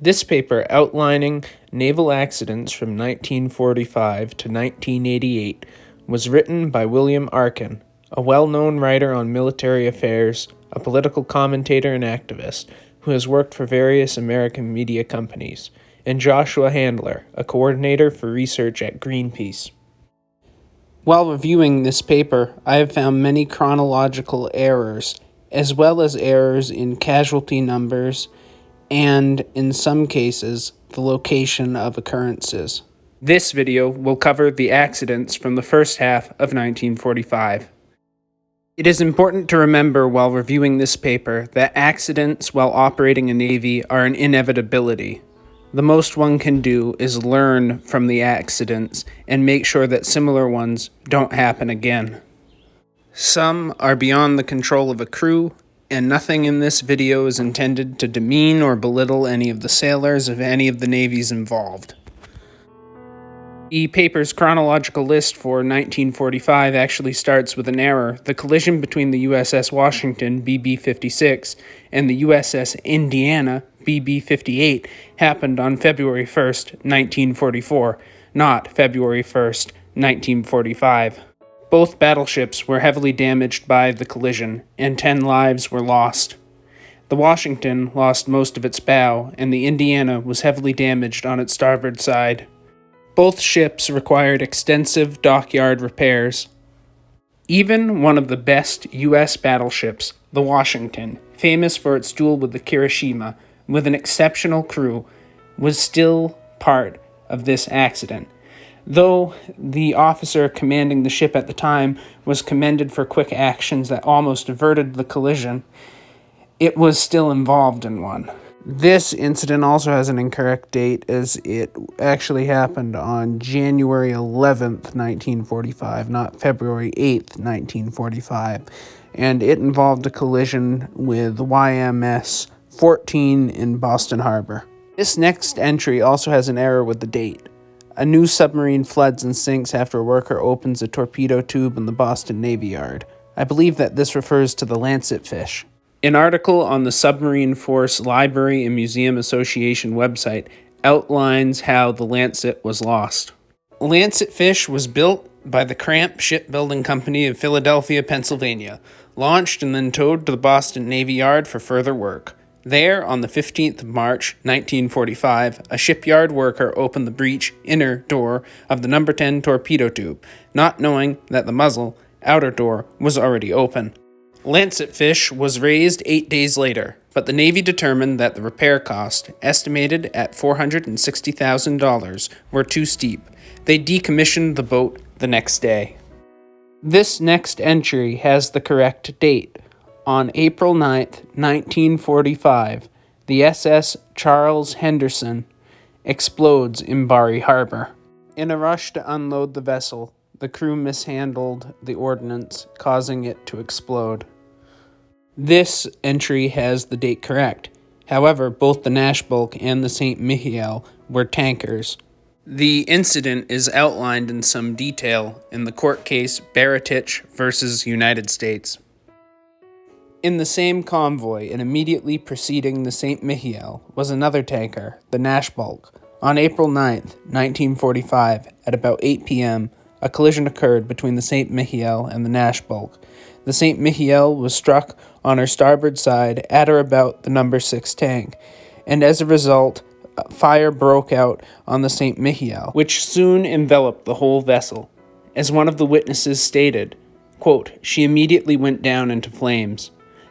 This paper, outlining naval accidents from 1945 to 1988, was written by William Arkin, a well-known writer on military affairs, a political commentator and activist who has worked for various American media companies, and Joshua Handler, a coordinator for research at Greenpeace. While reviewing this paper, I have found many chronological errors, as well as errors in casualty numbers and, in some cases, the location of occurrences. This video will cover the accidents from the first half of 1945. It is important to remember while reviewing this paper that accidents while operating a navy are an inevitability. The most one can do is learn from the accidents and make sure that similar ones don't happen again. Some are beyond the control of a crew, and nothing in this video is intended to demean or belittle any of the sailors of any of the navies involved. The paper's chronological list for 1945 actually starts with an error. The collision between the USS Washington, BB-56, and the USS Indiana, BB-58, happened on February 1st, 1944, not February 1st, 1945. Both battleships were heavily damaged by the collision, and 10 lives were lost. The Washington lost most of its bow, and the Indiana was heavily damaged on its starboard side. Both ships required extensive dockyard repairs. Even one of the best U.S. battleships, the Washington, famous for its duel with the Kirishima, with an exceptional crew, was still part of this accident. Though the officer commanding the ship at the time was commended for quick actions that almost averted the collision, it was still involved in one. This incident also has an incorrect date, as it actually happened on January 11th, 1945, not February 8th, 1945, and it involved a collision with YMS 14 in Boston Harbor. This next entry also has an error with the date. A new submarine floods and sinks after a worker opens a torpedo tube in the Boston Navy Yard. I believe that this refers to the Lancet Fish. An article on the Submarine Force Library and Museum Association website outlines how the Lancet was lost. Lancet Fish was built by the Cramp Shipbuilding Company of Philadelphia, Pennsylvania, launched and then towed to the Boston Navy Yard for further work. There, on the 15th of March, 1945, a shipyard worker opened the breech inner door of the number 10 torpedo tube, not knowing that the muzzle, outer door, was already open. Lancet Fish was raised 8 days later, but the Navy determined that the repair cost, estimated at $460,000, were too steep. They decommissioned the boat the next day. This next entry has the correct date. On April 9th, 1945, the SS Charles Henderson explodes in Bari Harbor. In a rush to unload the vessel, the crew mishandled the ordnance, causing it to explode. This entry has the date correct. However, both the Nashbulk and the St. Michel were tankers. The incident is outlined in some detail in the court case Baratich versus United States. In the same convoy and immediately preceding the St. Michel was another tanker, the Nashbulk. On April 9th, 1945, at about 8 p.m., a collision occurred between the St. Michel and the Nashbulk. The St. Michel was struck on her starboard side at or about the number 6 tank, and as a result, fire broke out on the St. Michel, which soon enveloped the whole vessel. As one of the witnesses stated, quote, "She immediately went down into flames."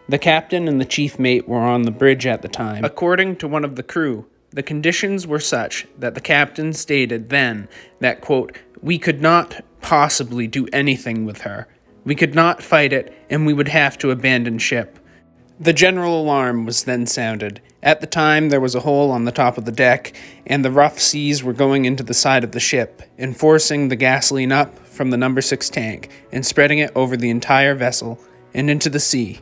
The captain and the chief mate were on the bridge at the time. According to one of the crew, the conditions were such that the captain stated then that, quote, "We could not possibly do anything with her. We could not fight it, and we would have to abandon ship." The general alarm was then sounded. At the time, there was a hole on the top of the deck, and the rough seas were going into the side of the ship, and forcing the gasoline up from the number 6 tank and spreading it over the entire vessel and into the sea,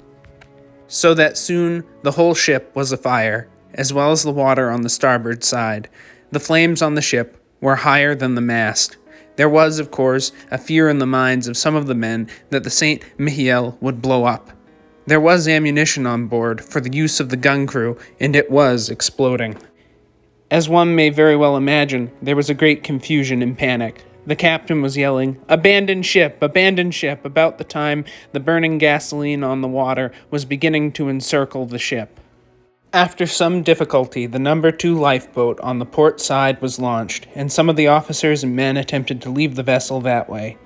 so that soon the whole ship was afire, as well as the water on the starboard side. The flames on the ship were higher than the mast. There was, of course, a fear in the minds of some of the men that the St. Michel would blow up. There was ammunition on board for the use of the gun crew, and it was exploding. As one may very well imagine, there was a great confusion and panic. The captain was yelling, abandon ship, about the time the burning gasoline on the water was beginning to encircle the ship. After some difficulty, the number 2 lifeboat on the port side was launched, and some of the officers and men attempted to leave the vessel that way.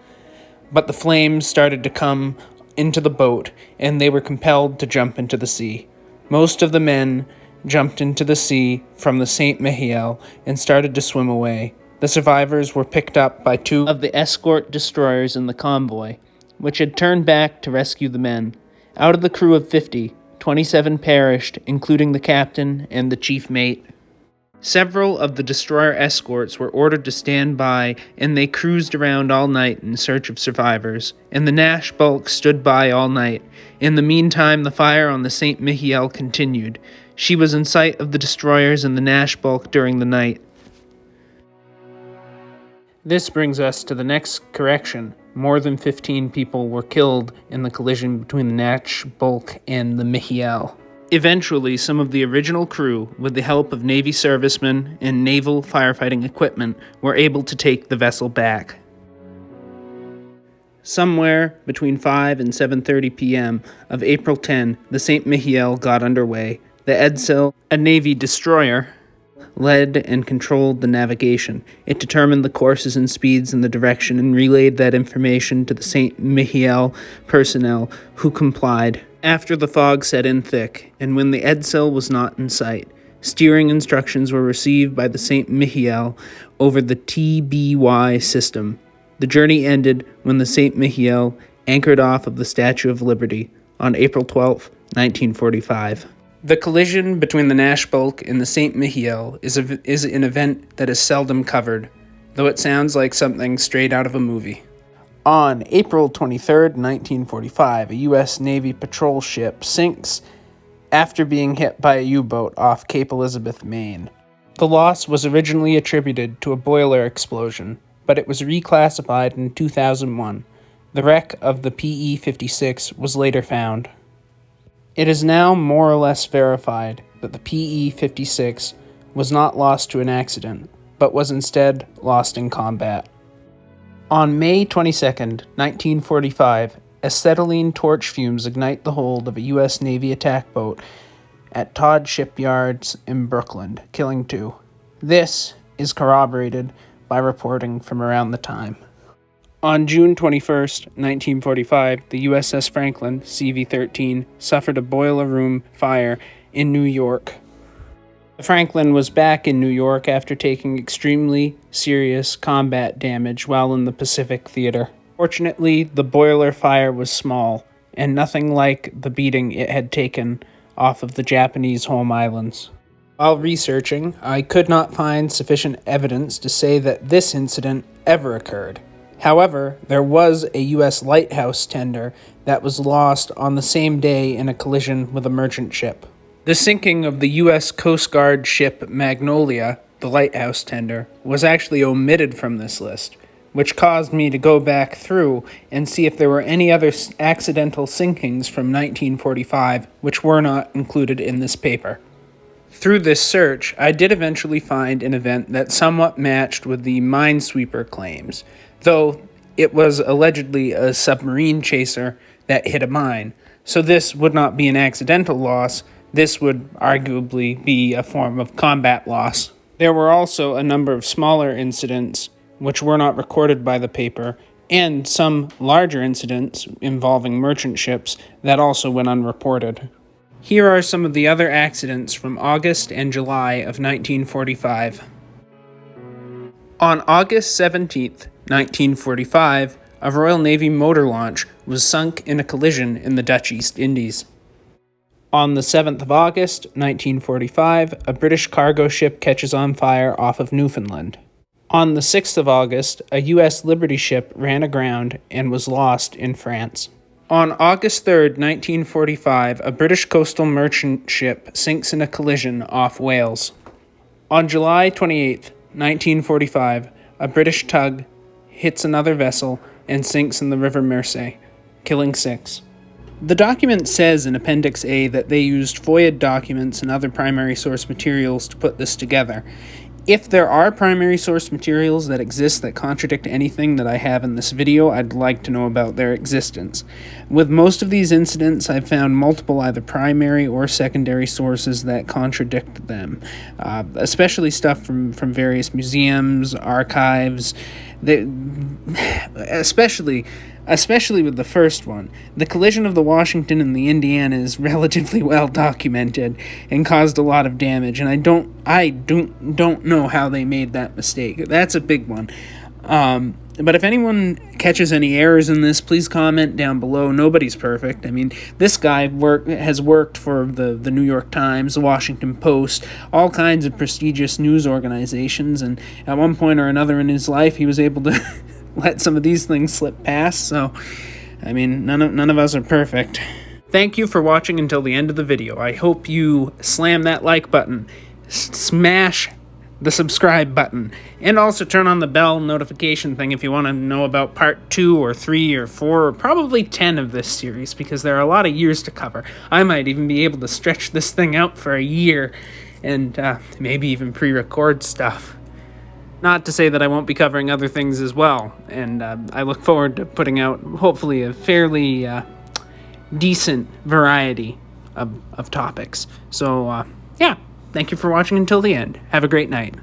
But the flames started to come into the boat, and they were compelled to jump into the sea. Most of the men jumped into the sea from the St. Michel and started to swim away. The survivors were picked up by 2 of the escort destroyers in the convoy, which had turned back to rescue the men. Out of the crew of 50, 27 perished, including the captain and the chief mate. Several of the destroyer escorts were ordered to stand by, and they cruised around all night in search of survivors, and the Nash bulk stood by all night. In the meantime, the fire on the St. Michel continued. She was in sight of the destroyers and the Nash bulk during the night. This brings us to the next correction. More than 15 people were killed in the collision between the Nash bulk and the Michel. Eventually, some of the original crew, with the help of Navy servicemen and naval firefighting equipment, were able to take the vessel back. Somewhere between 5 and 7:30 p.m. of April 10, the St. Michel got underway. The Edsel, a Navy destroyer, led and controlled the navigation. It determined the courses and speeds in the direction and relayed that information to the St. Michel personnel, who complied. After the fog set in thick, and when the Edsel was not in sight, steering instructions were received by the St. Michel over the TBY system. The journey ended when the St. Michel anchored off of the Statue of Liberty on April 12, 1945. The collision between the Nash bulk and the St. Michel is an event that is seldom covered, though it sounds like something straight out of a movie. On April 23, 1945, a U.S. Navy patrol ship sinks after being hit by a U-boat off Cape Elizabeth, Maine. The loss was originally attributed to a boiler explosion, but it was reclassified in 2001. The wreck of the PE-56 was later found. It is now more or less verified that the PE-56 was not lost to an accident, but was instead lost in combat. On May 22, 1945, acetylene torch fumes ignite the hold of a U.S. Navy attack boat at Todd shipyards in Brooklyn, killing 2. This is corroborated by reporting from around the time. On June 21, 1945, the USS Franklin, CV-13, suffered a boiler room fire in New York. The Franklin was back in New York after taking extremely serious combat damage while in the Pacific Theater. Fortunately, the boiler fire was small, and nothing like the beating it had taken off of the Japanese home islands. While researching, I could not find sufficient evidence to say that this incident ever occurred. However, there was a U.S. Lighthouse tender that was lost on the same day in a collision with a merchant ship. The sinking of the U.S. Coast Guard ship Magnolia, the Lighthouse tender, was actually omitted from this list, which caused me to go back through and see if there were any other accidental sinkings from 1945 which were not included in this paper. Through this search, I did eventually find an event that somewhat matched with the minesweeper claims, though it was allegedly a submarine chaser that hit a mine. So this would not be an accidental loss. This would arguably be a form of combat loss. There were also a number of smaller incidents which were not recorded by the paper, and some larger incidents involving merchant ships that also went unreported. Here are some of the other accidents from August and July of 1945. On August 17th, 1945, a Royal Navy motor launch was sunk in a collision in the Dutch East Indies. On the 7th of August, 1945, a British cargo ship catches on fire off of Newfoundland. On the 6th of August, a U.S. Liberty ship ran aground and was lost in France. On August 3, 1945, a British coastal merchant ship sinks in a collision off Wales. On July 28, 1945, a British tug hits another vessel and sinks in the River Mersey, killing 6. The document says in Appendix A that they used FOIA documents and other primary source materials to put this together. If there are primary source materials that exist that contradict anything that I have in this video, I'd like to know about their existence. With most of these incidents, I've found multiple either primary or secondary sources that contradict them, especially stuff from various museums, archives, especially with the first one. The collision of the Washington and the Indiana is relatively well documented and caused a lot of damage, and I don't know how they made that mistake. That's a big one. But if anyone catches any errors in this, please comment down below. Nobody's perfect. I mean, this guy has worked for the New York Times, the Washington Post, all kinds of prestigious news organizations, and at one point or another in his life, he was able to let some of these things slip past. So, I mean, none of us are perfect. Thank you for watching until the end of the video. I hope you slam that like button, smash the subscribe button, and also turn on the bell notification thing if you want to know about part 2 or 3 or 4 or probably 10 of this series, because there are a lot of years to cover. I might even be able to stretch this thing out for a year and maybe even pre-record stuff. Not to say that I won't be covering other things as well, and I look forward to putting out, hopefully, a fairly decent variety of topics. So, yeah, thank you for watching until the end. Have a great night.